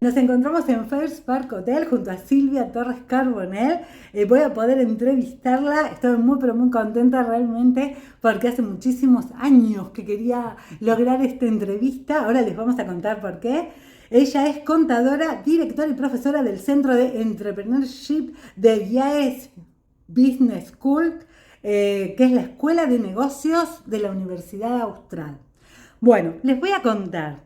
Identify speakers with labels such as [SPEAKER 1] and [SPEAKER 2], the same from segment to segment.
[SPEAKER 1] Nos encontramos en First Park Hotel junto a Silvia Torres Carbonell. Voy a poder entrevistarla. Estoy muy pero muy contenta realmente porque hace muchísimos años que quería lograr esta entrevista. Ahora les vamos a contar por qué. Ella es contadora, directora y profesora del Centro de Entrepreneurship de IAES Business School, que es la Escuela de Negocios de la Universidad Austral. Bueno, les voy a contar.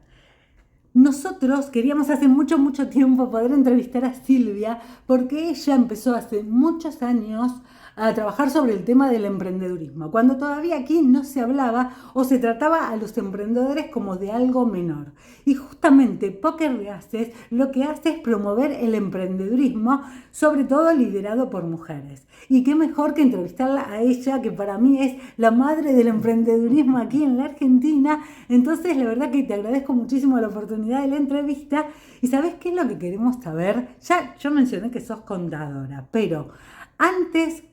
[SPEAKER 1] Nosotros queríamos hace mucho tiempo poder entrevistar a Silvia porque ella empezó hace muchos años a trabajar sobre el tema del emprendedurismo, cuando todavía aquí no se hablaba o se trataba a los emprendedores como de algo menor. Y justamente Poker Rehaces lo que hace es promover el emprendedurismo, sobre todo liderado por mujeres. Y qué mejor que entrevistarla a ella, que para mí es la madre del emprendedurismo aquí en la Argentina. Entonces, la verdad que te agradezco muchísimo la oportunidad de la entrevista. ¿Y sabes qué es lo que queremos saber? Ya yo mencioné que sos contadora, pero antes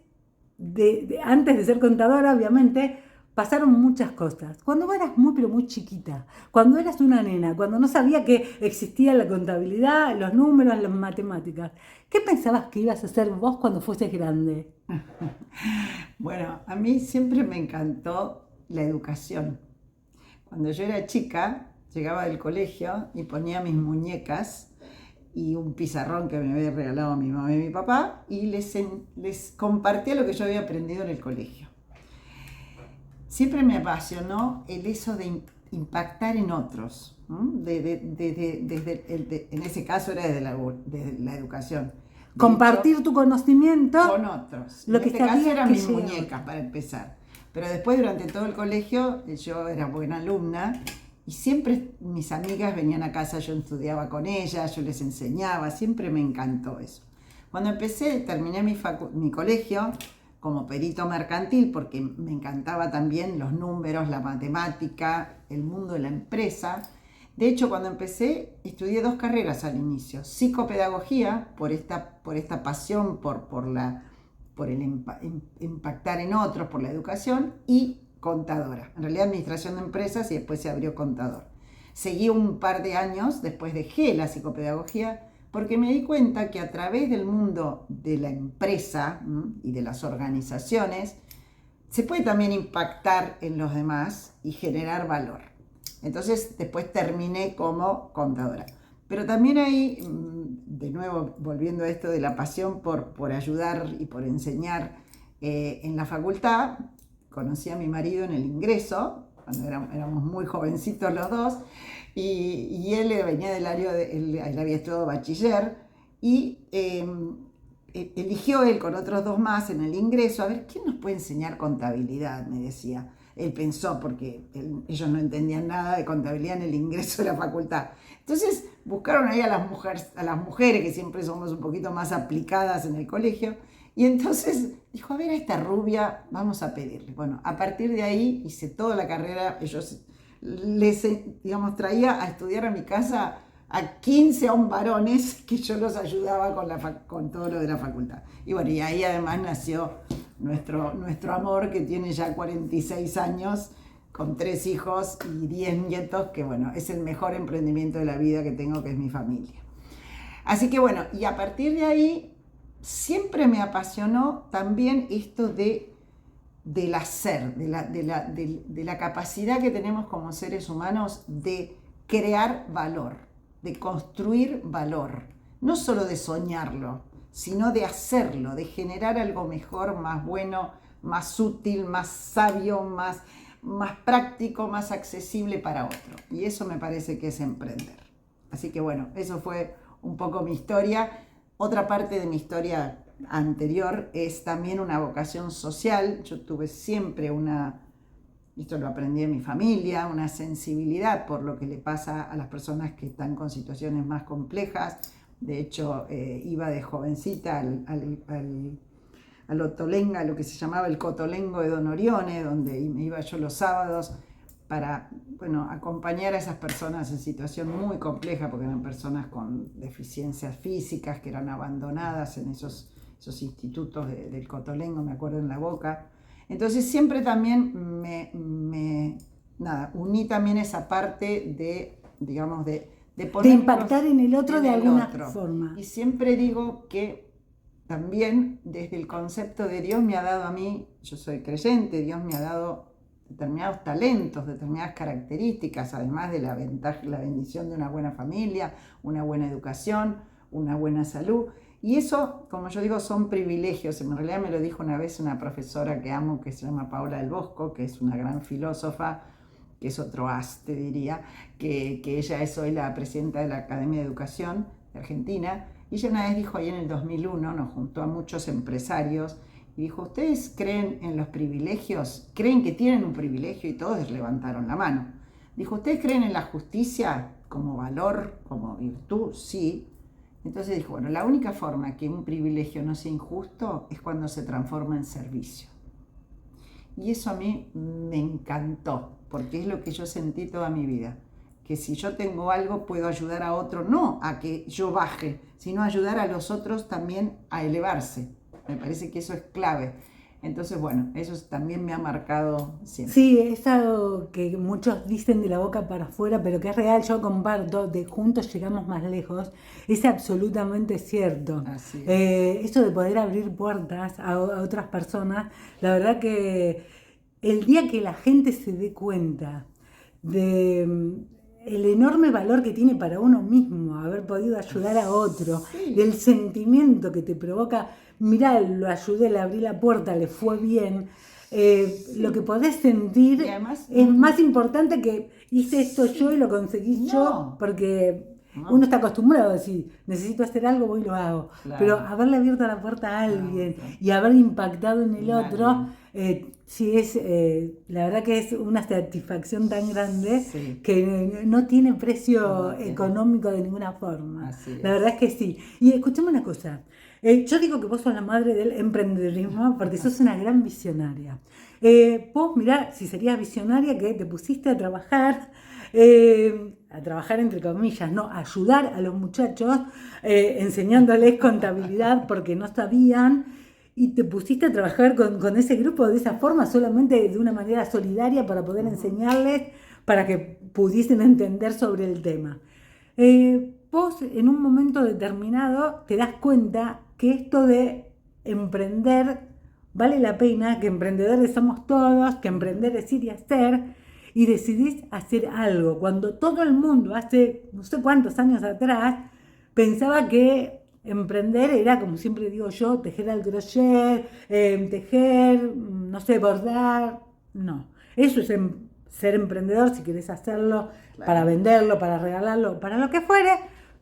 [SPEAKER 1] de ser contadora, obviamente, pasaron muchas cosas. Cuando eras muy, pero muy chiquita, cuando eras una nena, cuando no sabía que existía la contabilidad, los números, las matemáticas, ¿qué pensabas que ibas a hacer vos cuando fueses grande?
[SPEAKER 2] Bueno, a mí siempre me encantó la educación. Cuando yo era chica, llegaba del colegio y ponía mis muñecas y un pizarrón que me había regalado mi mamá y mi papá y les compartía lo que yo había aprendido en el colegio. Siempre me apasionó el eso de impactar en otros, ¿no? En ese caso era desde la educación. De hecho,
[SPEAKER 1] Compartir tu conocimiento,
[SPEAKER 2] con otros.
[SPEAKER 1] lo
[SPEAKER 2] En
[SPEAKER 1] que
[SPEAKER 2] este caso
[SPEAKER 1] sabías
[SPEAKER 2] eran
[SPEAKER 1] que
[SPEAKER 2] mis
[SPEAKER 1] llegaba.
[SPEAKER 2] muñecas para empezar. Pero después durante todo el colegio yo era buena alumna y siempre mis amigas venían a casa, yo estudiaba con ellas, yo les enseñaba, siempre me encantó eso. Cuando terminé mi colegio como perito mercantil porque me encantaba también los números, la matemática, el mundo de la empresa. De hecho, cuando empecé, estudié dos carreras al inicio. Psicopedagogía, por esta pasión, por el impactar en otros, por la educación, y contadora. En realidad, administración de empresas y después se abrió contador. Seguí un par de años, después dejé la psicopedagogía, porque me di cuenta que a través del mundo de la empresa y de las organizaciones, se puede también impactar en los demás y generar valor. Entonces después terminé como contadora. Pero también ahí, de nuevo, volviendo a esto de la pasión por ayudar y por enseñar, en la facultad, conocí a mi marido en el ingreso, cuando éramos muy jovencitos los dos, y él venía del área, él había estudiado bachiller, y eligió él con otros dos más en el ingreso, a ver, ¿quién nos puede enseñar contabilidad? Me decía. Él pensó, porque ellos no entendían nada de contabilidad en el ingreso de la facultad. Entonces buscaron ahí a las mujeres, que siempre somos un poquito más aplicadas en el colegio, y entonces dijo, a ver, a esta rubia vamos a pedirle. Bueno, a partir de ahí hice toda la carrera, digamos, traía a estudiar a mi casa a 15 varones que yo los ayudaba con todo lo de la facultad. Y bueno, y ahí además nació nuestro amor, que tiene ya 46 años, con 3 hijos y 10 nietos, que bueno, es el mejor emprendimiento de la vida que tengo, que es mi familia. Así que bueno, y a partir de ahí siempre me apasionó también esto del hacer, de la capacidad que tenemos como seres humanos de crear valor, de construir valor, no solo de soñarlo, sino de hacerlo, de generar algo mejor, más bueno, más útil, más sabio, más práctico, más accesible para otro. Y eso me parece que es emprender. Así que bueno, eso fue un poco mi historia. Otra parte de mi historia anterior es también una vocación social. Yo tuve siempre esto lo aprendí de mi familia, una sensibilidad por lo que le pasa a las personas que están con situaciones más complejas. De hecho, iba de jovencita al Otolenga, lo que se llamaba el Cotolengo de Don Orione, donde me iba yo los sábados para, bueno, acompañar a esas personas en situación muy compleja, porque eran personas con deficiencias físicas que eran abandonadas en esos institutos del Cotolengo, me acuerdo, en La Boca. Entonces siempre también uní también esa parte de, digamos, de
[SPEAKER 1] De impactar en el otro de alguna
[SPEAKER 2] otro.
[SPEAKER 1] forma.
[SPEAKER 2] Y siempre digo que también desde el concepto de Dios me ha dado a mí, yo soy creyente, Dios me ha dado determinados talentos, determinadas características, además de la ventaja, la bendición de una buena familia, una buena educación, una buena salud. Y eso, como yo digo, son privilegios. En realidad me lo dijo una vez una profesora que amo, que se llama Paola del Bosco, que es una gran filósofa, que es otro as, te diría, que ella es hoy la presidenta de la Academia de Educación de Argentina. Y ella una vez dijo, ahí en el 2001, nos juntó a muchos empresarios y dijo, ¿ustedes creen en los privilegios? ¿Creen que tienen un privilegio? Y todos levantaron la mano. Dijo, ¿ustedes creen en la justicia como valor, como virtud? Sí. Entonces dijo, bueno, la única forma que un privilegio no sea injusto es cuando se transforma en servicio. Y eso a mí me encantó, porque es lo que yo sentí toda mi vida. Que si yo tengo algo, puedo ayudar a otro, no a que yo baje, sino ayudar a los otros también a elevarse. Me parece que eso es clave. Entonces, bueno, eso también me ha marcado siempre.
[SPEAKER 1] Sí, es algo que muchos dicen de la boca para afuera, pero que es real, yo comparto, de juntos llegamos más lejos, es absolutamente cierto.
[SPEAKER 2] Así es.
[SPEAKER 1] Eso de poder abrir puertas a otras personas, la verdad que el día que la gente se dé cuenta de el enorme valor que tiene para uno mismo haber podido ayudar a otro,
[SPEAKER 2] Sí.
[SPEAKER 1] del sentimiento que te provoca, mirá, lo ayudé, le abrí la puerta, le fue bien, lo que podés sentir
[SPEAKER 2] Y además,
[SPEAKER 1] es más importante que hice esto yo y lo conseguí yo, porque uno está acostumbrado a decir, necesito hacer algo, voy y lo hago.
[SPEAKER 2] Claro.
[SPEAKER 1] Pero haberle abierto la puerta a alguien y haber impactado en el otro, sí es, la verdad que es una satisfacción tan grande que no tiene precio económico de ninguna forma. La verdad es que sí. Y escuchame una cosa, yo digo que vos sos la madre del emprendedurismo porque sos una gran visionaria. Vos mirá, si serías visionaria que te pusiste a trabajar entre comillas, ¿no? Ayudar a los muchachos enseñándoles contabilidad porque no sabían y te pusiste a trabajar con ese grupo de esa forma, solamente de una manera solidaria para poder enseñarles, para que pudiesen entender sobre el tema. Vos en un momento determinado te das cuenta que esto de emprender vale la pena, que emprendedores somos todos, que emprender es ir y hacer, y decidís hacer algo, cuando todo el mundo hace no sé cuántos años atrás pensaba que emprender era, como siempre digo yo, tejer al crochet, tejer, no sé, bordar, no. Eso es ser emprendedor si querés hacerlo para venderlo, para regalarlo, para lo que fuere,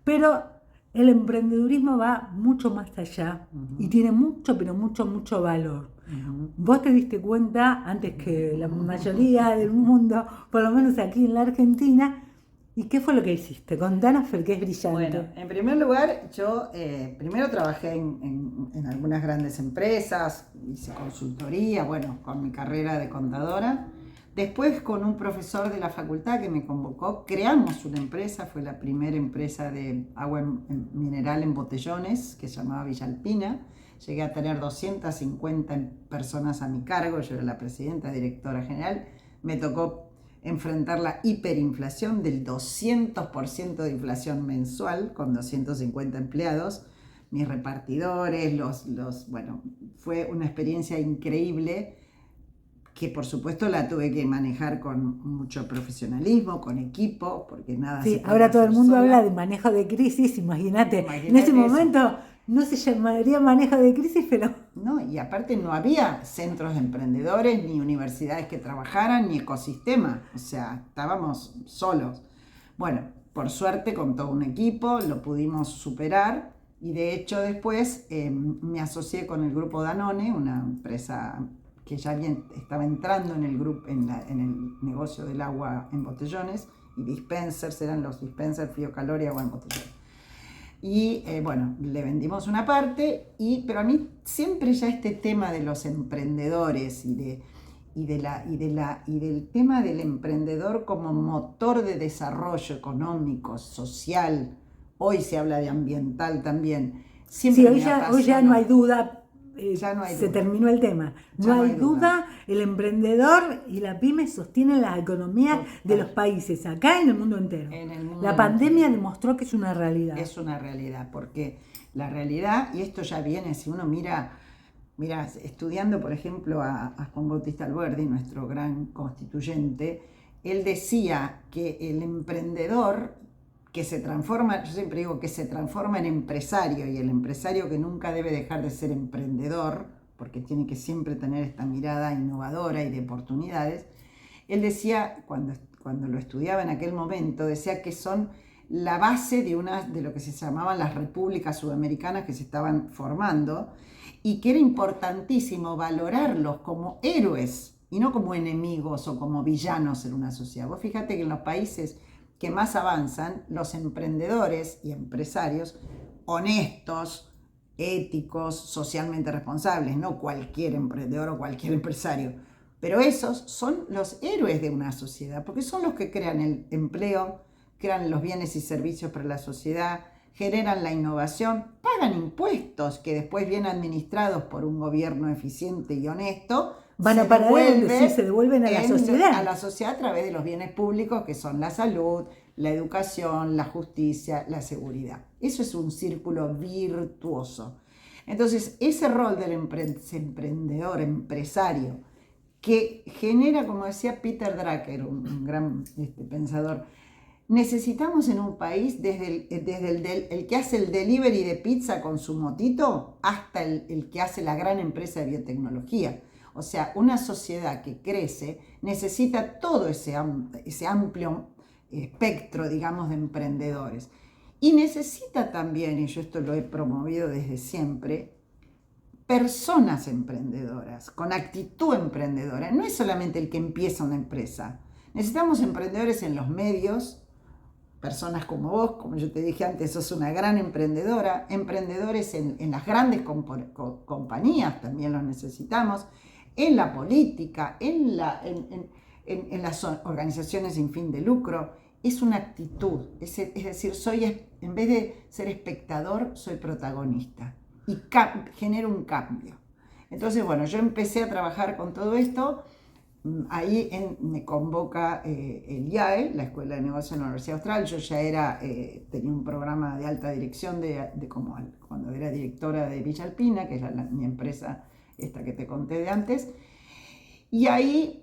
[SPEAKER 1] pero el emprendedurismo va mucho más allá y tiene mucho, pero mucho valor. Vos te diste cuenta antes que la mayoría del mundo, por lo menos aquí en la Argentina. ¿Y qué fue lo que hiciste? Contanos, porque es brillante.
[SPEAKER 2] Bueno, en primer lugar, yo primero trabajé en algunas grandes empresas, hice consultoría, bueno, con mi carrera de contadora. Después, con un profesor de la facultad que me convocó, creamos una empresa, fue la primera empresa de agua mineral en botellones, que se llamaba Villa Alpina. Llegué a tener 250 personas a mi cargo, yo era la presidenta, directora general. Me tocó enfrentar la hiperinflación del 200% de inflación mensual con 250 empleados, mis repartidores, bueno, fue una experiencia increíble que por supuesto la tuve que manejar con mucho profesionalismo, con equipo, porque nada.
[SPEAKER 1] Sí, ahora todo el mundo habla de manejo de crisis, imagínate en ese momento no se llamaría manejo de crisis, pero...
[SPEAKER 2] No, y aparte no había centros de emprendedores, ni universidades que trabajaran, ni ecosistema, o sea, estábamos solos. Bueno, por suerte con todo un equipo lo pudimos superar y de hecho después me asocié con el grupo Danone, una empresa que ya estaba entrando en el grupo, en el negocio del agua en botellones, y dispensers, eran los dispensers frío calor y agua en botellones. Y bueno, le vendimos una parte, pero a mí siempre ya este tema de los emprendedores y del tema del emprendedor como motor de desarrollo económico, social, hoy se habla de ambiental también.
[SPEAKER 1] Sí, hoy ya no hay duda.
[SPEAKER 2] Ya no hay
[SPEAKER 1] se
[SPEAKER 2] duda.
[SPEAKER 1] terminó el tema. No
[SPEAKER 2] Ya no
[SPEAKER 1] hay
[SPEAKER 2] hay
[SPEAKER 1] duda.
[SPEAKER 2] duda.
[SPEAKER 1] El emprendedor y la pyme sostienen la economía de los países, acá y en el mundo entero.
[SPEAKER 2] En el mundo
[SPEAKER 1] La pandemia
[SPEAKER 2] entero.
[SPEAKER 1] demostró que es una realidad.
[SPEAKER 2] Es una realidad, porque la realidad, y esto ya viene, si uno mira, estudiando por ejemplo a Juan Bautista Alberdi, nuestro gran constituyente, él decía que el emprendedor que se transforma, yo siempre digo que se transforma en empresario, y el empresario que nunca debe dejar de ser emprendedor, porque tiene que siempre tener esta mirada innovadora y de oportunidades. Él decía, cuando lo estudiaba en aquel momento, decía que son la base de lo que se llamaban las repúblicas sudamericanas que se estaban formando, y que era importantísimo valorarlos como héroes y no como enemigos o como villanos en una sociedad. Vos fíjate que en los países que más avanzan, los emprendedores y empresarios honestos, éticos, socialmente responsables, no cualquier emprendedor o cualquier empresario, pero esos son los héroes de una sociedad, porque son los que crean el empleo, crean los bienes y servicios para la sociedad, generan la innovación, pagan impuestos que después, bien administrados por un gobierno eficiente y honesto,
[SPEAKER 1] van a parar donde sí, se devuelven a la sociedad.
[SPEAKER 2] A la sociedad a través de los bienes públicos que son la salud, la educación, la justicia, la seguridad. Eso es un círculo virtuoso. Entonces, ese rol del emprendedor, empresario, que genera, como decía Peter Drucker, un gran pensador, necesitamos en un país desde el que hace el delivery de pizza con su motito hasta el que hace la gran empresa de biotecnología. O sea, una sociedad que crece necesita todo ese amplio espectro, digamos, de emprendedores. Y necesita también, y yo esto lo he promovido desde siempre, personas emprendedoras, con actitud emprendedora. No es solamente el que empieza una empresa. Necesitamos emprendedores en los medios, personas como vos, como yo te dije antes, sos una gran emprendedora, emprendedores en las grandes compañías, también los necesitamos, en la política, en las organizaciones sin fin de lucro. Es una actitud, es decir, en vez de ser espectador, soy protagonista y genero un cambio. Entonces, bueno, yo empecé a trabajar con todo esto. Ahí me convoca el IAE, la Escuela de Negocios de la Universidad Austral. Yo ya tenía un programa de alta dirección como cuando era directora de Villa Alpina, que es mi empresa esta que te conté de antes. Y ahí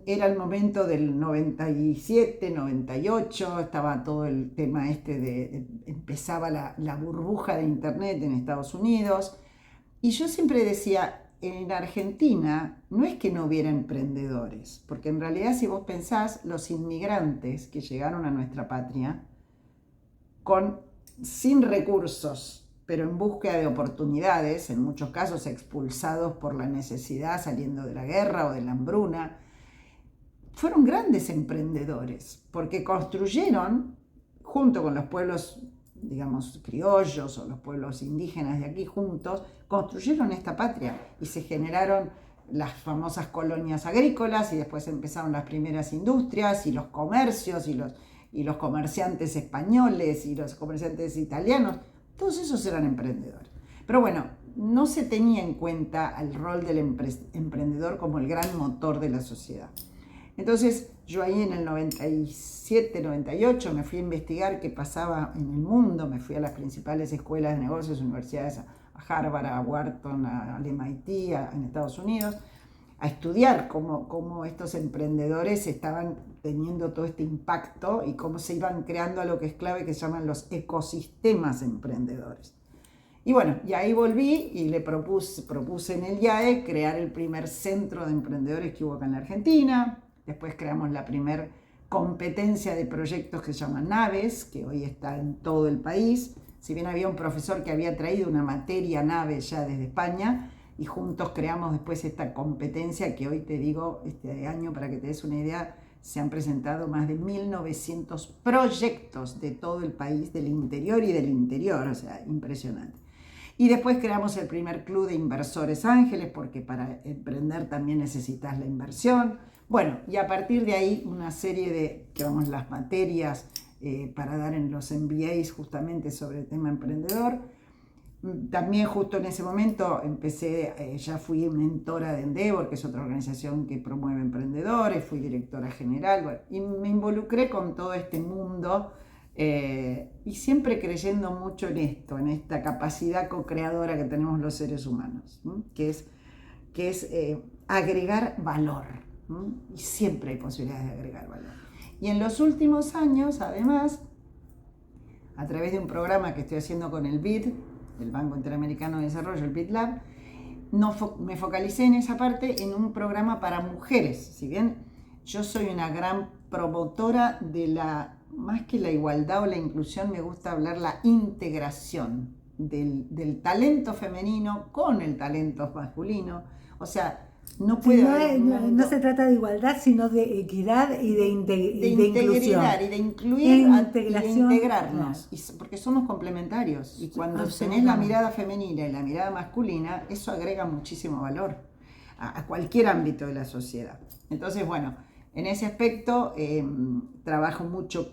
[SPEAKER 2] era el momento del 97, 98, estaba todo el tema empezaba la burbuja de internet en Estados Unidos. Y yo siempre decía, en Argentina no es que no hubiera emprendedores, porque en realidad si vos pensás, los inmigrantes que llegaron a nuestra patria sin recursos, pero en búsqueda de oportunidades, en muchos casos expulsados por la necesidad, saliendo de la guerra o de la hambruna, fueron grandes emprendedores, porque construyeron, junto con los pueblos, digamos, criollos o los pueblos indígenas de aquí juntos, construyeron esta patria y se generaron las famosas colonias agrícolas, y después empezaron las primeras industrias y los comercios y los comerciantes españoles y los comerciantes italianos. Todos esos eran emprendedores. Pero bueno, no se tenía en cuenta el rol del emprendedor como el gran motor de la sociedad. Entonces yo ahí en el 97, 98 me fui a investigar qué pasaba en el mundo, me fui a las principales escuelas de negocios, universidades, a Harvard, a Wharton, al MIT, en Estados Unidos, a estudiar cómo estos emprendedores estaban teniendo todo este impacto y cómo se iban creando a lo que es clave, que se llaman los ecosistemas emprendedores. Y bueno, y ahí volví y le propuse en el IAE crear el primer centro de emprendedores que hubo acá en la Argentina. Después creamos la primer competencia de proyectos que se llaman Naves, que hoy está en todo el país. Si bien había un profesor que había traído una materia Naves ya desde España, y juntos creamos después esta competencia que hoy te digo, este año, para que te des una idea, se han presentado más de 1900 proyectos de todo el país, del interior y del interior, o sea, impresionante. Y después creamos el primer club de inversores ángeles, porque para emprender también necesitas la inversión. Bueno, y a partir de ahí una serie de, las materias para dar en los MBAs justamente sobre el tema emprendedor. También justo en ese momento ya fui mentora de Endeavor, que es otra organización que promueve emprendedores, fui directora general, bueno, y me involucré con todo este mundo y siempre creyendo mucho en esto, en esta capacidad co-creadora que tenemos los seres humanos, ¿no? que es agregar valor, ¿no? Y siempre hay posibilidades de agregar valor. Y en los últimos años, además, a través de un programa que estoy haciendo con el BID, el Banco Interamericano de Desarrollo, el BID Lab, me focalicé en esa parte en un programa para mujeres. Si bien yo soy una gran promotora más que la igualdad o la inclusión, me gusta hablar la integración del talento femenino con el talento masculino. O sea, no puede haber
[SPEAKER 1] no se trata de igualdad, sino de equidad y de
[SPEAKER 2] integridad y de incluir y de integrarnos, porque somos complementarios. Y cuando tenés la mirada femenina y la mirada masculina, eso agrega muchísimo valor a cualquier ámbito de la sociedad. Entonces, bueno, en ese aspecto trabajo mucho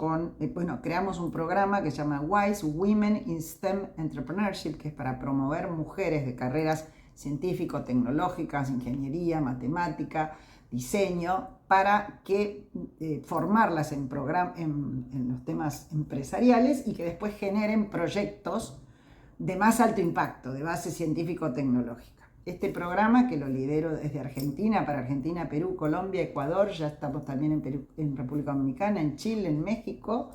[SPEAKER 2] creamos un programa que se llama WISE, Women in STEM Entrepreneurship, que es para promover mujeres de carreras científico, tecnológicas, ingeniería, matemática, diseño, para formarlas en los temas empresariales y que después generen proyectos de más alto impacto, de base científico-tecnológica. Este programa, que lo lidero desde Argentina, para Argentina, Perú, Colombia, Ecuador, ya estamos también en Perú, en República Dominicana, en Chile, en México,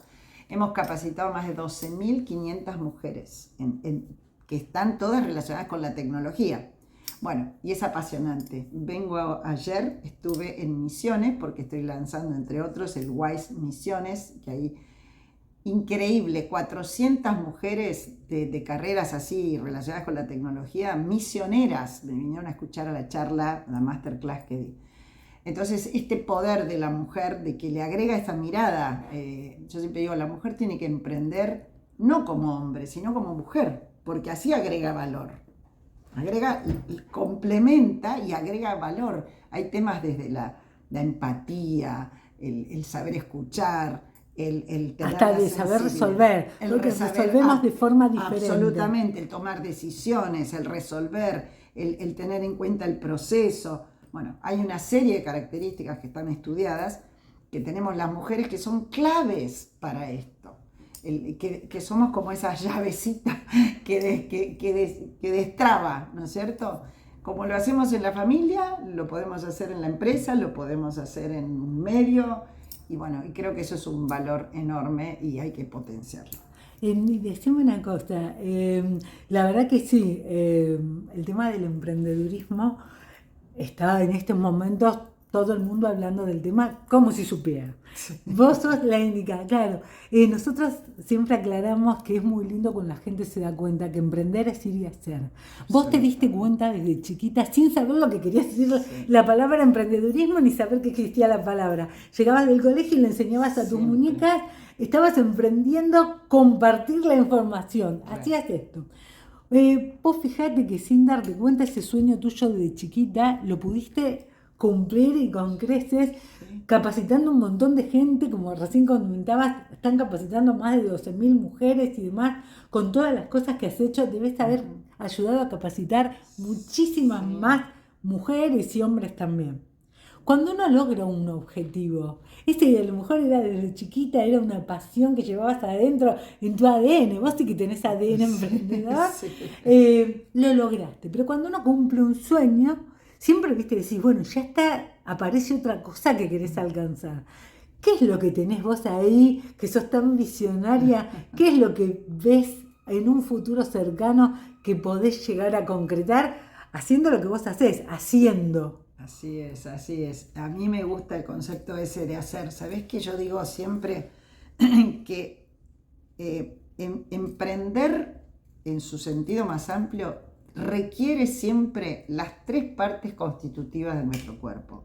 [SPEAKER 2] hemos capacitado más de 12.500 mujeres que están todas relacionadas con la tecnología. Bueno, y es apasionante. Ayer estuve en Misiones, porque estoy lanzando, entre otros, el WISE Misiones, que hay increíble, 400 mujeres de carreras así relacionadas con la tecnología, misioneras, me vinieron a escuchar a la charla, la masterclass que di. Entonces, este poder de la mujer, de que le agrega esta mirada, yo siempre digo, la mujer tiene que emprender no como hombre, sino como mujer, porque así agrega valor. Agrega y complementa y agrega valor. Hay temas desde la empatía, el saber escuchar, el tener
[SPEAKER 1] hasta de saber resolver, porque resolvemos de forma diferente.
[SPEAKER 2] Absolutamente, el tomar decisiones, el resolver, el tener en cuenta el proceso. Bueno, hay una serie de características que están estudiadas, que tenemos las mujeres que son claves para esto. Que somos como esa llavecita que destraba, ¿no es cierto? Como lo hacemos en la familia, lo podemos hacer en la empresa, lo podemos hacer en un medio, y bueno, y creo que eso es un valor enorme y hay que potenciarlo.
[SPEAKER 1] Decime una cosa, la verdad que sí, el tema del emprendedurismo está en estos momentos todo el mundo hablando del tema como si supiera. Sí. Vos sos la indicada, claro. Nosotros siempre aclaramos que es muy lindo cuando la gente se da cuenta que emprender es ir y hacer. Vos te diste cuenta desde chiquita, sin saber lo que quería decir la palabra emprendedurismo, ni saber que existía la palabra. Llegabas del colegio y le enseñabas a tus muñecas, estabas emprendiendo compartir la información. Hacías esto. Vos fijate que sin darte cuenta ese sueño tuyo de chiquita lo pudiste cumplir y con creces, capacitando un montón de gente, como recién comentabas, están capacitando más de 12.000 mujeres y demás, con todas las cosas que has hecho, debes haber ayudado a capacitar muchísimas más mujeres y hombres también. Cuando uno logra un objetivo, a lo mejor era desde chiquita, era una pasión que llevabas adentro en tu ADN, vos sí que tenés ADN emprendedor, lo lograste, pero cuando uno cumple un sueño, siempre decís, bueno, ya está, aparece otra cosa que querés alcanzar. ¿Qué es lo que tenés vos ahí, que sos tan visionaria? ¿Qué es lo que ves en un futuro cercano que podés llegar a concretar haciendo lo que vos hacés, haciendo?
[SPEAKER 2] Así es, así es. A mí me gusta el concepto ese de hacer. ¿Sabés que yo digo siempre que emprender en su sentido más amplio requiere siempre las tres partes constitutivas de nuestro cuerpo?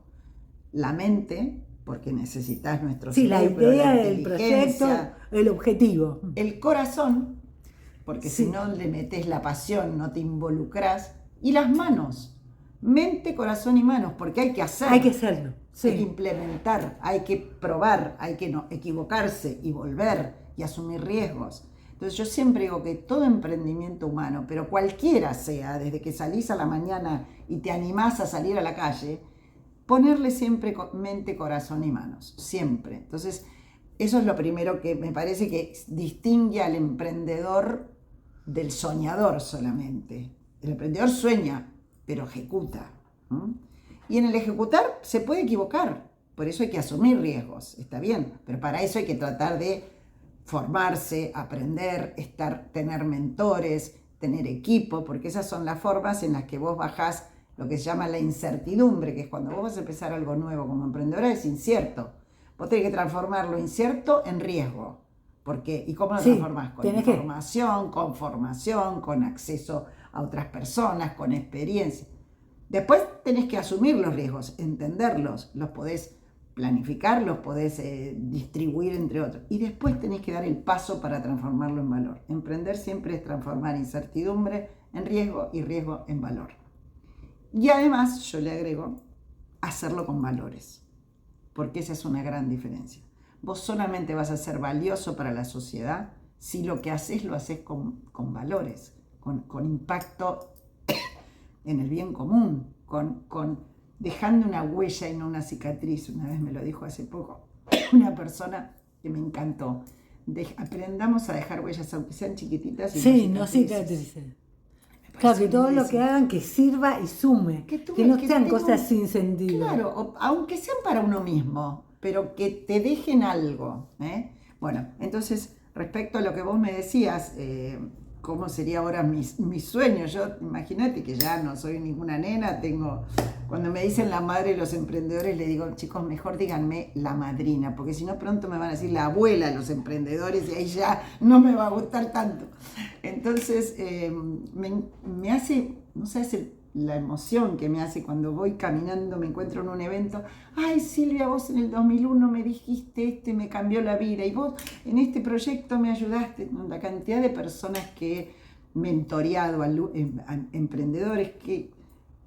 [SPEAKER 2] La mente, porque necesitas nuestro cerebro,
[SPEAKER 1] la idea, el proyecto, el objetivo.
[SPEAKER 2] El corazón, porque si no le metes la pasión, no te involucras. Y las manos, mente, corazón y manos, porque hay que hacerlo.
[SPEAKER 1] Hay que hacerlo.
[SPEAKER 2] Hay que implementar, hay que probar, hay que equivocarse y volver y asumir riesgos. Entonces yo siempre digo que todo emprendimiento humano, pero cualquiera sea, desde que salís a la mañana y te animás a salir a la calle, ponerle siempre mente, corazón y manos, siempre. Entonces eso es lo primero que me parece que distingue al emprendedor del soñador solamente. El emprendedor sueña, pero ejecuta. Y en el ejecutar se puede equivocar, por eso hay que asumir riesgos, está bien, pero para eso hay que tratar de formarse, aprender, tener mentores, tener equipo, porque esas son las formas en las que vos bajás lo que se llama la incertidumbre, que es cuando vos vas a empezar algo nuevo como emprendedora, es incierto. Vos tenés que transformar lo incierto en riesgo. Porque, ¿y cómo lo transformás? Con información, con formación, con acceso a otras personas, con experiencia. Después tenés que asumir los riesgos, entenderlos, los podés planificar, los podés distribuir entre otros. Y después tenés que dar el paso para transformarlo en valor. Emprender siempre es transformar incertidumbre en riesgo y riesgo en valor. Y además, yo le agrego, hacerlo con valores, porque esa es una gran diferencia. Vos solamente vas a ser valioso para la sociedad si lo que haces lo haces con valores, con impacto en el bien común, con dejando una huella y no una cicatriz. Una vez me lo dijo hace poco una persona que me encantó. Aprendamos a dejar huellas, aunque sean chiquititas.
[SPEAKER 1] Sí, no cicatrices. Claro, que todo lo que hagan que sirva y sume, que no sean cosas sin sentido.
[SPEAKER 2] Claro, aunque sean para uno mismo, pero que te dejen algo. Bueno, entonces, respecto a lo que vos me decías, cómo sería ahora mi sueño, yo imagínate que ya no soy ninguna nena, cuando me dicen la madre de los emprendedores, le digo, chicos, mejor díganme la madrina, porque si no pronto me van a decir la abuela de los emprendedores y ahí ya no me va a gustar tanto. Entonces, me hace, no sabes la emoción que me hace cuando voy caminando, me encuentro en un evento. Ay, Silvia, vos en el 2001 me dijiste esto y me cambió la vida, y vos en este proyecto me ayudaste. La cantidad de personas que he mentoreado, emprendedores, que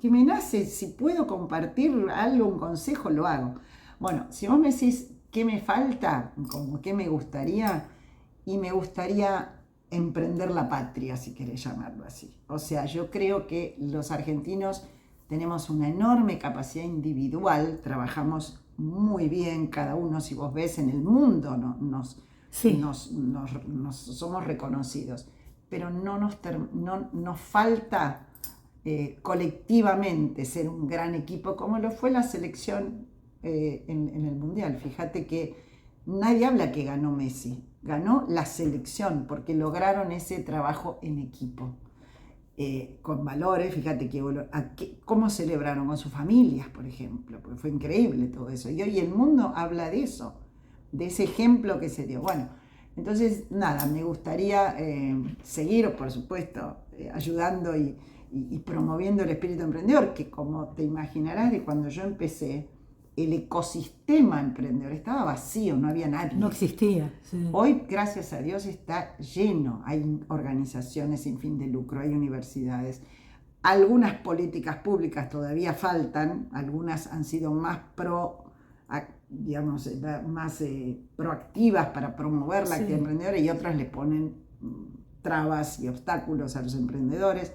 [SPEAKER 2] me nace, si puedo compartir algo, un consejo, lo hago. Bueno, si vos me decís qué me falta, como qué me gustaría, y me gustaría emprender la patria, si querés llamarlo así. O sea, yo creo que los argentinos tenemos una enorme capacidad individual, trabajamos muy bien cada uno, si vos ves en el mundo, somos reconocidos, pero no nos falta colectivamente ser un gran equipo, como lo fue la selección en el Mundial. Fíjate que nadie habla que ganó Messi, ganó la selección, porque lograron ese trabajo en equipo, con valores. Fíjate cómo celebraron con sus familias, por ejemplo, porque fue increíble todo eso. Y hoy el mundo habla de eso, de ese ejemplo que se dio. Bueno, entonces, nada, me gustaría seguir, por supuesto, ayudando y promoviendo el espíritu emprendedor, que como te imaginarás, de cuando yo empecé, el ecosistema emprendedor estaba vacío, no había nadie.
[SPEAKER 1] No existía. Sí.
[SPEAKER 2] Hoy, gracias a Dios, está lleno. Hay organizaciones sin fin de lucro, hay universidades. Algunas políticas públicas todavía faltan, algunas han sido más proactivas para promover la actividad emprendedora, y otras le ponen trabas y obstáculos a los emprendedores.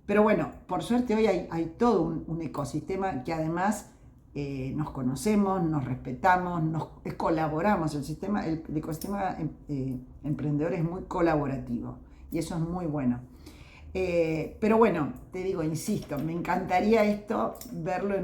[SPEAKER 2] Pero bueno, por suerte hoy hay todo un ecosistema que además nos conocemos, nos respetamos, colaboramos. El ecosistema emprendedor es muy colaborativo y eso es muy bueno. Pero bueno, te digo, insisto, me encantaría verlo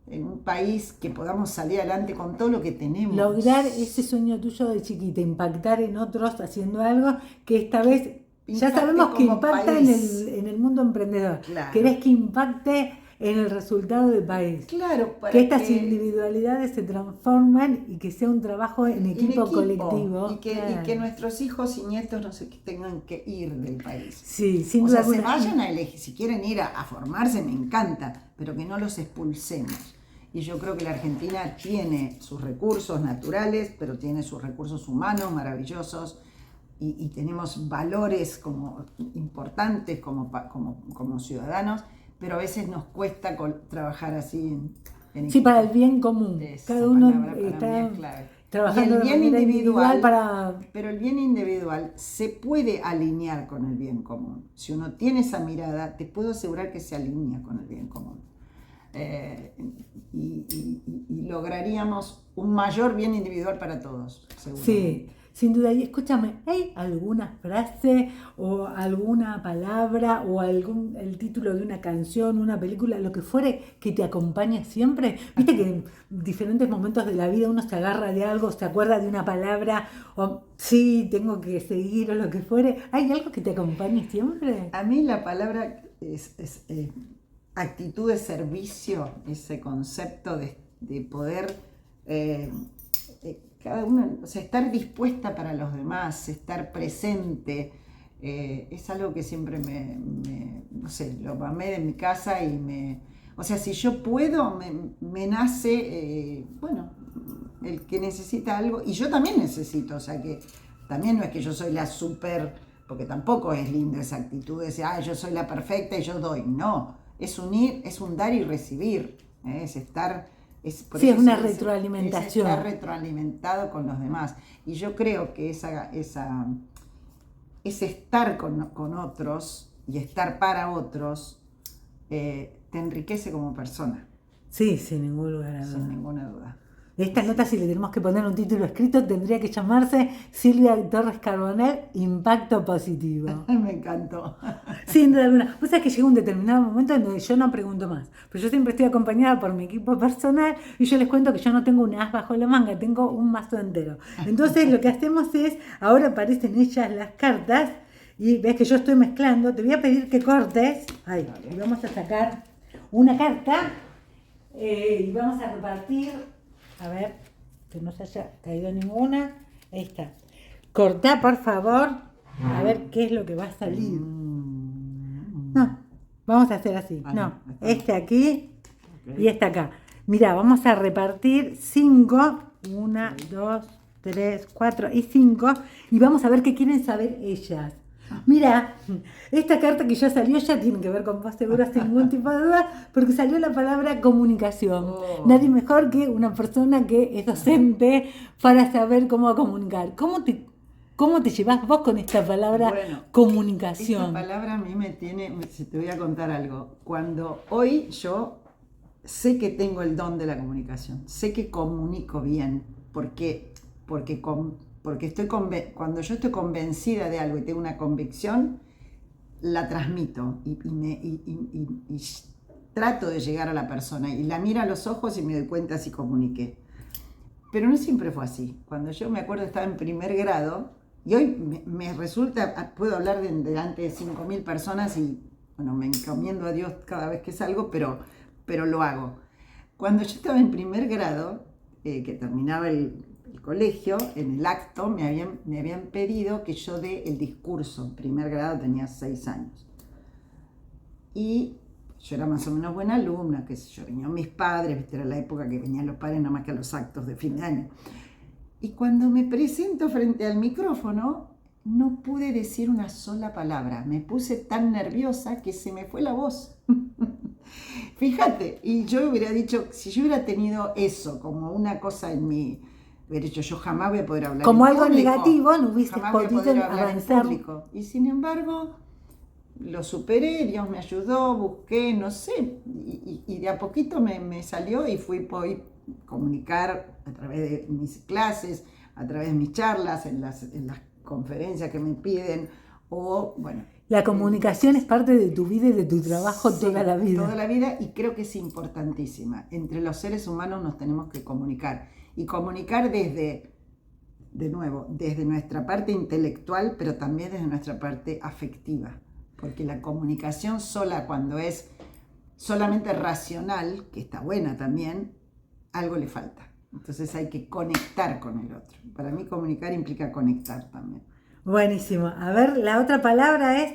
[SPEAKER 2] en un país que podamos salir adelante con todo lo que tenemos.
[SPEAKER 1] Lograr ese sueño tuyo de chiquita, impactar en otros haciendo algo que esta vez ya sabemos que impacta en el mundo emprendedor.
[SPEAKER 2] Claro.
[SPEAKER 1] Querés que impacte en el resultado del país.
[SPEAKER 2] Claro,
[SPEAKER 1] que estas individualidades se transforman y que sea un trabajo en equipo colectivo.
[SPEAKER 2] Y que nuestros hijos y nietos no se tengan que ir del país.
[SPEAKER 1] Sí, sin duda.
[SPEAKER 2] Se vayan a elegir, si quieren ir a formarse, me encanta, pero que no los expulsemos. Y yo creo que la Argentina tiene sus recursos naturales, pero tiene sus recursos humanos maravillosos, y tenemos valores importantes como ciudadanos, pero a veces nos cuesta trabajar así en
[SPEAKER 1] sí, para el bien común. Cada uno está trabajando
[SPEAKER 2] el
[SPEAKER 1] de
[SPEAKER 2] bien
[SPEAKER 1] manera
[SPEAKER 2] individual
[SPEAKER 1] para...
[SPEAKER 2] Pero el bien individual se puede alinear con el bien común. Si uno tiene esa mirada, te puedo asegurar que se alinea con el bien común. Y lograríamos un mayor bien individual para todos, seguramente.
[SPEAKER 1] Sí, sin duda. Y escúchame, ¿hay alguna frase o alguna palabra o el título de una canción, una película, lo que fuere, que te acompañe siempre? Viste que en diferentes momentos de la vida uno se agarra de algo, se acuerda de una palabra, o sí, tengo que seguir o lo que fuere. ¿Hay algo que te acompañe siempre?
[SPEAKER 2] A mí la palabra es actitud de servicio, ese concepto de poder, cada una, o sea, estar dispuesta para los demás, estar presente, es algo que siempre no sé, lo amé de mi casa o sea, si yo puedo, me nace, bueno, el que necesita algo, y yo también necesito, o sea que también no es que yo soy la súper, porque tampoco es linda esa actitud de decir, yo soy la perfecta y yo doy, no. Es unir, es un dar y recibir, es estar,
[SPEAKER 1] Sí, es una retroalimentación.
[SPEAKER 2] Es estar retroalimentado con los demás. Y yo creo que ese estar con otros y estar para otros te enriquece como persona.
[SPEAKER 1] Sí, sin ningún lugar a duda.
[SPEAKER 2] Sin ninguna duda.
[SPEAKER 1] Esta nota, si le tenemos que poner un título escrito, tendría que llamarse Silvia Torres Carbonell, Impacto Positivo.
[SPEAKER 2] Me encantó.
[SPEAKER 1] Sin duda alguna. Vos sabés que llega un determinado momento en donde yo no pregunto más. Pero yo siempre estoy acompañada por mi equipo personal y yo les cuento que yo no tengo un as bajo la manga, tengo un mazo entero. Entonces lo que hacemos es, ahora aparecen ellas las cartas y ves que yo estoy mezclando. Te voy a pedir que cortes. Ahí, y vamos a sacar una carta y vamos a repartir. A ver, que no se haya caído ninguna. Ahí está. Cortá, por favor. A ver qué es lo que va a salir. No, vamos a hacer así. No, este aquí y este acá. Mirá, vamos a repartir 5. 1, 2, 3, 4 y 5. Y vamos a ver qué quieren saber ellas. Mira, esta carta que ya salió ya tiene que ver con vos, seguro, sin ningún tipo de duda, porque salió la palabra comunicación. Nadie mejor que una persona que es docente para saber cómo comunicar. ¿Cómo te llevas vos con esta palabra comunicación?
[SPEAKER 2] Esta palabra a mí te voy a contar algo. Cuando hoy yo sé que tengo el don de la comunicación, sé que comunico bien, porque cuando yo estoy convencida de algo y tengo una convicción, la transmito y trato de llegar a la persona y la miro a los ojos y me doy cuenta si comuniqué. Pero no siempre fue así. Cuando yo me acuerdo estaba en primer grado y hoy me resulta, puedo hablar delante de 5.000 personas y bueno, me encomiendo a Dios cada vez que salgo, pero lo hago. Cuando yo estaba en primer grado, que terminaba el colegio, en el acto me habían pedido que yo dé el discurso. En primer grado tenía 6 años. Y yo era más o menos buena alumna, qué sé yo, venían mis padres, ¿viste? Era la época que venían los padres nada más que a los actos de fin de año. Y cuando me presento frente al micrófono, no pude decir una sola palabra. Me puse tan nerviosa que se me fue la voz. Fíjate, y yo hubiera dicho, si yo hubiera tenido eso como una cosa en mi... Hubiera dicho, yo jamás voy a poder hablar
[SPEAKER 1] como
[SPEAKER 2] en
[SPEAKER 1] algo
[SPEAKER 2] público.
[SPEAKER 1] negativo, no hubiese
[SPEAKER 2] Jamás voy a
[SPEAKER 1] podido
[SPEAKER 2] poder hablar
[SPEAKER 1] avanzar.
[SPEAKER 2] en público. Y sin embargo, lo superé, Dios me ayudó, busqué, no sé, y de a poquito me salió y fui comunicar a través de mis clases, a través de mis charlas, en las conferencias que me piden, o bueno.
[SPEAKER 1] La comunicación es parte de tu vida y de tu trabajo toda la vida.
[SPEAKER 2] Toda la vida, y creo que es importantísima. Entre los seres humanos nos tenemos que comunicar. Y comunicar desde nuestra parte intelectual, pero también desde nuestra parte afectiva. Porque la comunicación sola, cuando es solamente racional, que está buena también, algo le falta. Entonces hay que conectar con el otro. Para mí comunicar implica conectar también.
[SPEAKER 1] Buenísimo. A ver, la otra palabra es,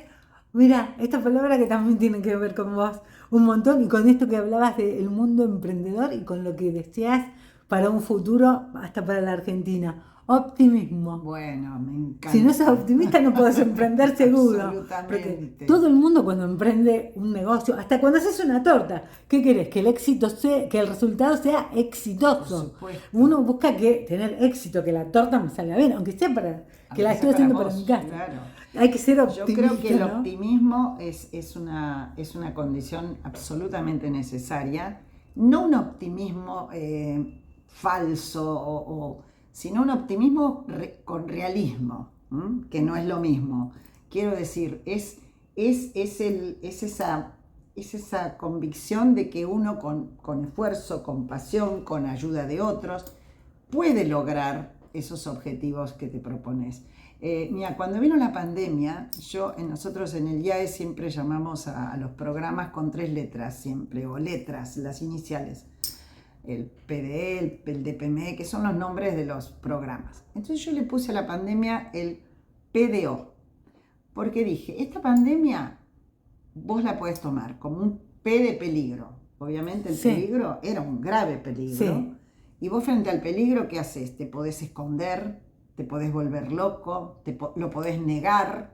[SPEAKER 1] mira, esta palabra que también tiene que ver con vos un montón y con esto que hablabas del mundo emprendedor y con lo que deseas para un futuro, hasta para la Argentina. optimismo.
[SPEAKER 2] Bueno, me encanta.
[SPEAKER 1] Si no sos optimista no podés emprender seguro.
[SPEAKER 2] Absolutamente.
[SPEAKER 1] Porque todo el mundo cuando emprende un negocio, hasta cuando haces una torta, ¿qué querés? Que el éxito sea, que el resultado sea exitoso.
[SPEAKER 2] Por supuesto.
[SPEAKER 1] Uno busca que tener éxito, que la torta me salga bien, aunque sea para que la estoy haciendo para mi casa.
[SPEAKER 2] Claro.
[SPEAKER 1] Hay que ser
[SPEAKER 2] Yo
[SPEAKER 1] optimista.
[SPEAKER 2] creo que el
[SPEAKER 1] ¿no?
[SPEAKER 2] optimismo es una condición absolutamente necesaria. No un optimismo falso, sino un optimismo con realismo, que no es lo mismo. Quiero decir, es esa convicción de que uno con esfuerzo, con pasión, con ayuda de otros, puede lograr esos objetivos que te propones. Mira, cuando vino la pandemia, nosotros en el IAE siempre llamamos a los programas con 3 letras, siempre, o letras, las iniciales. El PDE, el DPME, que son los nombres de los programas. Entonces yo le puse a la pandemia el PDO, porque dije, esta pandemia vos la podés tomar como un P de peligro. Obviamente el peligro era un grave peligro.
[SPEAKER 1] Sí.
[SPEAKER 2] Y vos frente al peligro, ¿qué haces? Te podés esconder, te podés volver loco, lo podés negar.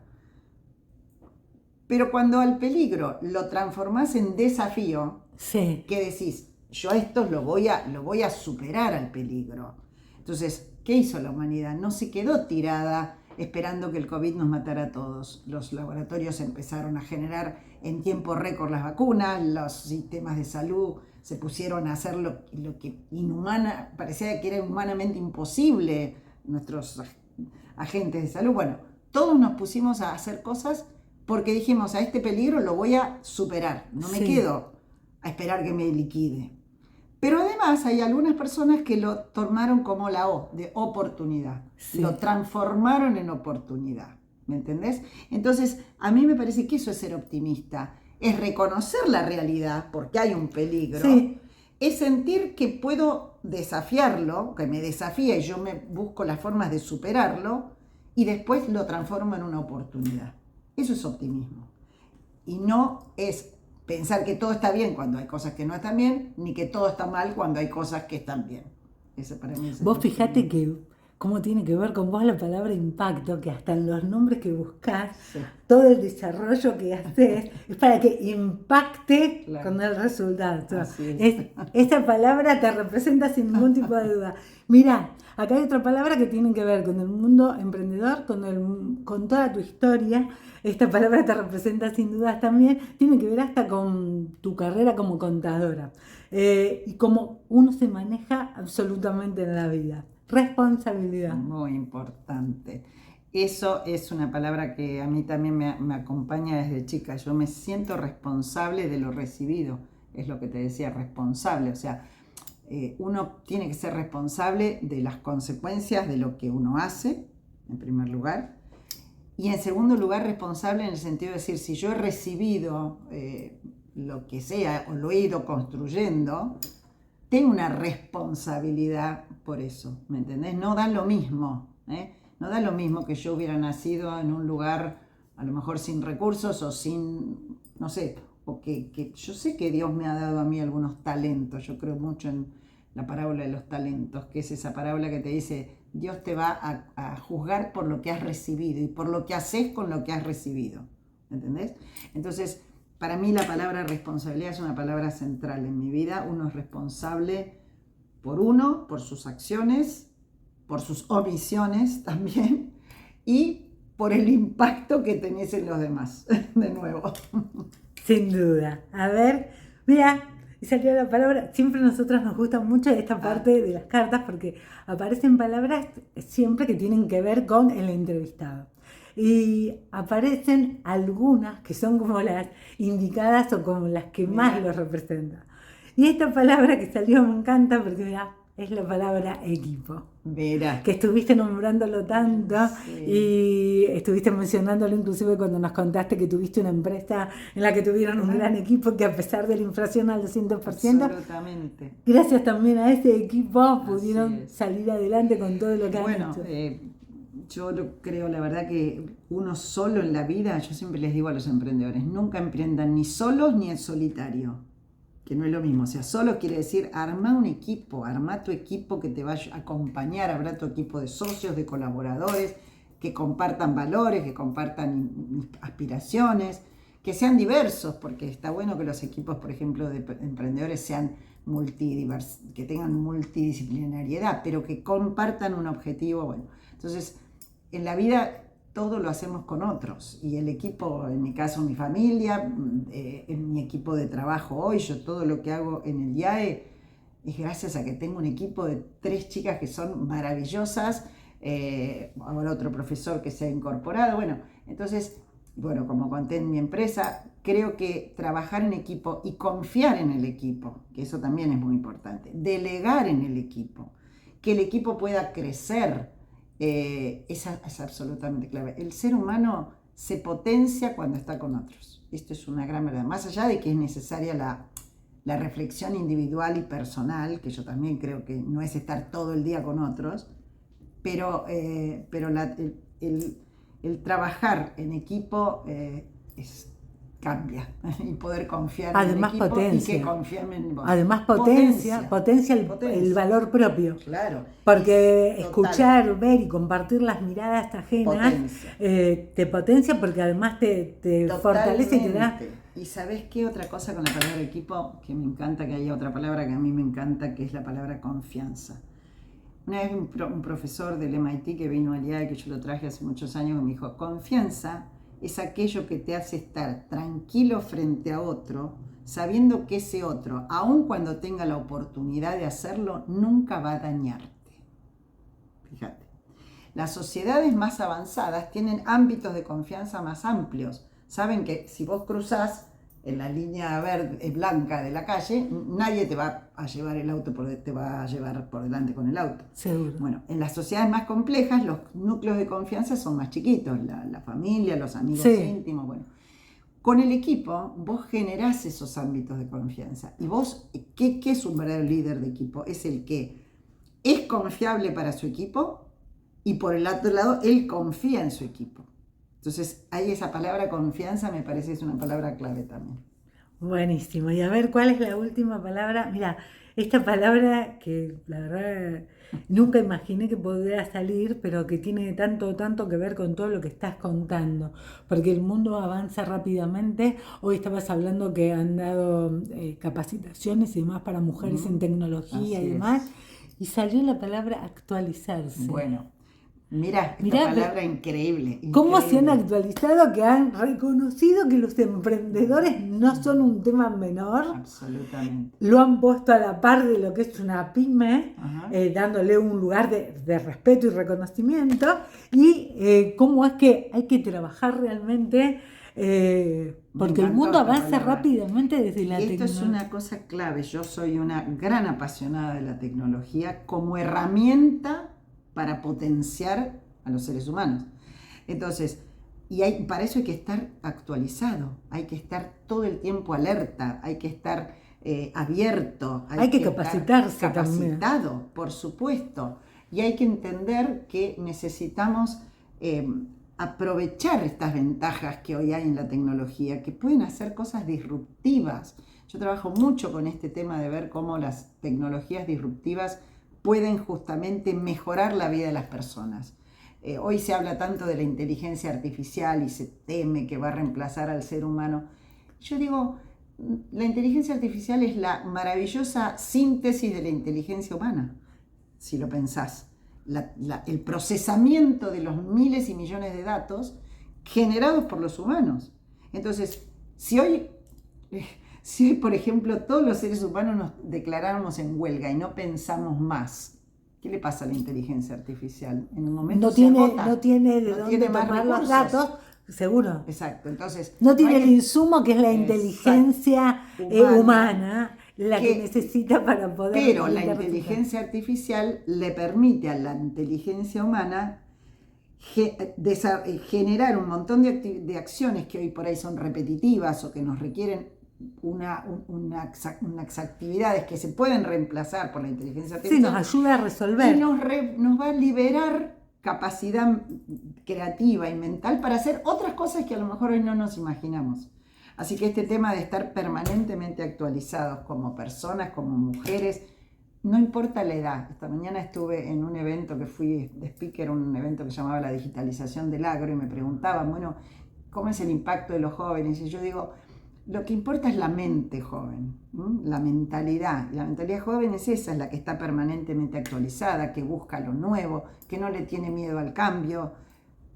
[SPEAKER 2] Pero cuando al peligro lo transformás en desafío,
[SPEAKER 1] Sí.
[SPEAKER 2] ¿qué decís? Yo esto lo voy a superar al peligro. Entonces, ¿qué hizo la humanidad? No se quedó tirada esperando que el COVID nos matara a todos. Los laboratorios empezaron a generar en tiempo récord las vacunas, los sistemas de salud se pusieron a hacer lo que parecía que era humanamente imposible, nuestros agentes de salud. Bueno, todos nos pusimos a hacer cosas porque dijimos, a este peligro lo voy a superar, no me quedo a esperar que me liquide. Pero además hay algunas personas que lo tomaron como la O, de oportunidad. Sí. Lo transformaron en oportunidad. ¿Me entendés? Entonces, a mí me parece que eso es ser optimista. Es reconocer la realidad, porque hay un peligro. Sí. Es sentir que puedo desafiarlo, que me desafía y yo me busco las formas de superarlo, y después lo transformo en una oportunidad. Eso es optimismo. Y no es pensar que todo está bien cuando hay cosas que no están bien, ni que todo está mal cuando hay cosas que están bien. Ese para mí es.
[SPEAKER 1] Vos fijate que cómo tiene que ver con vos la palabra impacto, que hasta en los nombres que buscás, todo el desarrollo que haces, es para que impacte con el resultado. Esta palabra te representa sin ningún tipo de duda. Mirá, acá hay otra palabra que tiene que ver con el mundo emprendedor, con toda tu historia. Esta palabra te representa sin dudas también, tiene que ver hasta con tu carrera como contadora y cómo uno se maneja absolutamente en la vida. Responsabilidad.
[SPEAKER 2] Muy importante. Eso es una palabra que a mí también me acompaña desde chica. Yo me siento responsable de lo recibido, es lo que te decía, responsable. O sea, uno tiene que ser responsable de las consecuencias de lo que uno hace, en primer lugar. Y en segundo lugar, responsable en el sentido de decir, si yo he recibido lo que sea o lo he ido construyendo, tengo una responsabilidad por eso, ¿me entendés? No da lo mismo, no da lo mismo que yo hubiera nacido en un lugar a lo mejor sin recursos o sin, no sé, o que yo sé que Dios me ha dado a mí algunos talentos. Yo creo mucho en la parábola de los talentos, que es esa parábola que te dice, Dios te va a juzgar por lo que has recibido y por lo que haces con lo que has recibido, ¿entendés? Entonces, para mí la palabra responsabilidad es una palabra central en mi vida. Uno es responsable por uno, por sus acciones, por sus omisiones también, y por el impacto que tenés en los demás, de nuevo.
[SPEAKER 1] Sin duda. A ver, mira, y salió la palabra. Siempre a nosotros nos gusta mucho esta parte de las cartas porque aparecen palabras siempre que tienen que ver con el entrevistado. Y aparecen algunas que son como las indicadas o como las que más los representan. Y esta palabra que salió me encanta porque mira, es la palabra equipo.
[SPEAKER 2] Mira.
[SPEAKER 1] Que estuviste nombrándolo tanto y estuviste mencionándolo inclusive cuando nos contaste que tuviste una empresa en la que tuvieron un gran equipo que a pesar de la inflación al 200%,
[SPEAKER 2] absolutamente.
[SPEAKER 1] Gracias también a ese equipo pudieron salir adelante con todo lo que han hecho.
[SPEAKER 2] Yo creo, la verdad, que uno solo en la vida, yo siempre les digo a los emprendedores, nunca emprendan ni solos ni en solitario. que no es lo mismo. O sea, solo quiere decir arma un equipo, arma tu equipo que te va a acompañar, habrá tu equipo de socios, de colaboradores, que compartan valores, que compartan aspiraciones, que sean diversos, porque está bueno que los equipos, por ejemplo, de emprendedores sean que tengan multidisciplinariedad, pero que compartan un objetivo. Bueno, entonces, en la vida todo lo hacemos con otros, y el equipo, en mi caso mi familia, en mi equipo de trabajo hoy, yo todo lo que hago en el IAE es gracias a que tengo un equipo de 3 chicas que son maravillosas, ahora otro profesor que se ha incorporado, bueno, entonces, bueno, como conté en mi empresa, creo que trabajar en equipo y confiar en el equipo, que eso también es muy importante, delegar en el equipo, que el equipo pueda crecer, es absolutamente clave. El ser humano se potencia cuando está con otros. Esto es una gran verdad. Más allá de que es necesaria la reflexión individual y personal, que yo también creo que no es estar todo el día con otros, pero el trabajar en equipo cambia, y poder confiar
[SPEAKER 1] además
[SPEAKER 2] en el equipo
[SPEAKER 1] potencia.
[SPEAKER 2] y que confíen en vos.
[SPEAKER 1] Además potencia el valor propio.
[SPEAKER 2] Claro.
[SPEAKER 1] Porque
[SPEAKER 2] Total.
[SPEAKER 1] Escuchar, ver y compartir las miradas ajenas te potencia, porque además te fortalece y te da...
[SPEAKER 2] ¿Y sabés qué otra cosa con la palabra equipo? Que me encanta, que haya otra palabra que a mí me encanta, que es la palabra confianza. Una vez un profesor del MIT que vino al IAE, que yo lo traje hace muchos años, me dijo, confianza es aquello que te hace estar tranquilo frente a otro, sabiendo que ese otro, aun cuando tenga la oportunidad de hacerlo, nunca va a dañarte. Fíjate, las sociedades más avanzadas tienen ámbitos de confianza más amplios. Saben que si vos cruzás en la línea verde, blanca de la calle, nadie te va a llevar el auto, te va a llevar por delante con el auto.
[SPEAKER 1] Seguro.
[SPEAKER 2] Bueno, en las sociedades más complejas, los núcleos de confianza son más chiquitos, la familia, los amigos íntimos, bueno. Con el equipo, vos generás esos ámbitos de confianza. Y vos, ¿qué es un verdadero líder de equipo? Es el que es confiable para su equipo y por el otro lado, él confía en su equipo. Entonces, ahí esa palabra confianza me parece que es una palabra clave también.
[SPEAKER 1] Buenísimo. Y a ver, ¿cuál es la última palabra? Mira, esta palabra que la verdad nunca imaginé que pudiera salir, pero que tiene tanto que ver con todo lo que estás contando, porque el mundo avanza rápidamente. Hoy estabas hablando que han dado capacitaciones y demás para mujeres en tecnología y demás, y salió la palabra actualizarse.
[SPEAKER 2] Bueno. Mirá, esta palabra increíble.
[SPEAKER 1] ¿Cómo se han actualizado? Que han reconocido que los emprendedores no son un tema menor.
[SPEAKER 2] Absolutamente.
[SPEAKER 1] Lo han puesto a la par de lo que es una pyme, dándole un lugar de respeto y reconocimiento. Y cómo es que hay que trabajar realmente, porque el mundo avanza rápidamente desde la tecnología.
[SPEAKER 2] Esto es una cosa clave. Yo soy una gran apasionada de la tecnología como herramienta para potenciar a los seres humanos. Entonces, para eso hay que estar actualizado, hay que estar todo el tiempo alerta, hay que estar abierto,
[SPEAKER 1] hay que capacitarse
[SPEAKER 2] capacitado,
[SPEAKER 1] también.
[SPEAKER 2] Por supuesto, y hay que entender que necesitamos aprovechar estas ventajas que hoy hay en la tecnología, que pueden hacer cosas disruptivas. Yo trabajo mucho con este tema de ver cómo las tecnologías disruptivas pueden justamente mejorar la vida de las personas. Hoy se habla tanto de la inteligencia artificial y se teme que va a reemplazar al ser humano. Yo digo, la inteligencia artificial es la maravillosa síntesis de la inteligencia humana, si lo pensás. El procesamiento de los miles y millones de datos generados por los humanos. Entonces, si hoy, por ejemplo, todos los seres humanos nos declaráramos en huelga y no pensamos más, ¿qué le pasa a la inteligencia artificial? En un momento
[SPEAKER 1] no tiene de dónde tomar los datos, seguro.
[SPEAKER 2] Exacto, entonces...
[SPEAKER 1] No tiene el insumo que es la inteligencia humana, la que necesita para poder...
[SPEAKER 2] Pero la inteligencia artificial le permite a la inteligencia humana generar un montón de acciones que hoy por ahí son repetitivas o que nos requieren unas actividades que se pueden reemplazar por la inteligencia artificial.
[SPEAKER 1] Sí, nos ayuda a resolver.
[SPEAKER 2] Y nos va a liberar capacidad creativa y mental para hacer otras cosas que a lo mejor hoy no nos imaginamos. Así que este tema de estar permanentemente actualizados como personas, como mujeres, no importa la edad. Esta mañana estuve en un evento que fui de speaker, un evento que se llamaba la digitalización del agro, y me preguntaban, bueno, ¿cómo es el impacto de los jóvenes? Y yo digo, lo que importa es la mente joven, la mentalidad. Y la mentalidad joven es esa, es la que está permanentemente actualizada, que busca lo nuevo, que no le tiene miedo al cambio,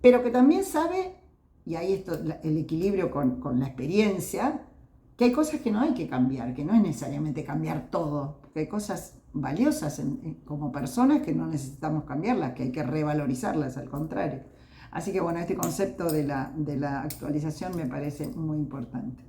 [SPEAKER 2] pero que también sabe, y ahí esto, el equilibrio con la experiencia, que hay cosas que no hay que cambiar, que no es necesariamente cambiar todo, que hay cosas valiosas como personas que no necesitamos cambiarlas, que hay que revalorizarlas, al contrario. Así que bueno, este concepto de la actualización me parece muy importante.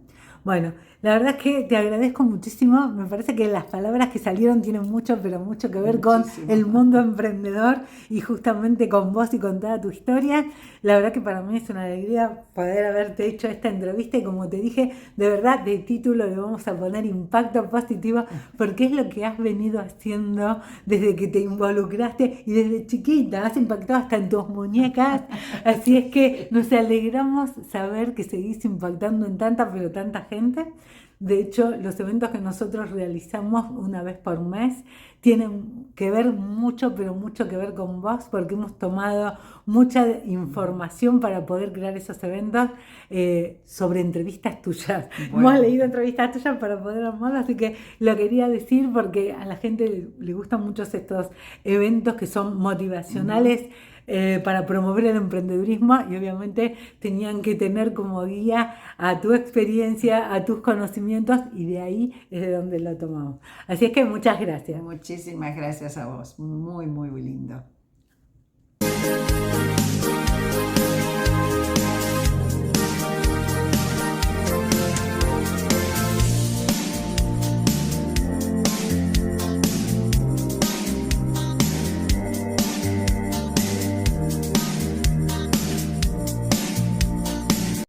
[SPEAKER 1] Bueno, la verdad es que te agradezco muchísimo. Me parece que las palabras que salieron tienen mucho, pero mucho que ver con el mundo emprendedor y justamente con vos y con toda tu historia. La verdad que para mí es una alegría poder haberte hecho esta entrevista y como te dije, de verdad de título le vamos a poner impacto positivo porque es lo que has venido haciendo desde que te involucraste y desde chiquita. Has impactado hasta en tus muñecas. Así es que nos alegramos saber que seguís impactando en tanta, pero tanta gente. De hecho, los eventos que nosotros realizamos una vez por mes tienen que ver mucho, pero mucho que ver con vos, porque hemos tomado mucha información para poder crear esos eventos sobre entrevistas tuyas.
[SPEAKER 2] Bueno.
[SPEAKER 1] Hemos leído entrevistas tuyas para poder armarlo, así que lo quería decir porque a la gente le gustan mucho estos eventos que son motivacionales. Para promover el emprendedurismo y obviamente tenían que tener como guía a tu experiencia, a tus conocimientos y de ahí es de donde lo tomamos. Así es que muchas gracias.
[SPEAKER 2] Muchísimas gracias a vos, muy, muy lindo.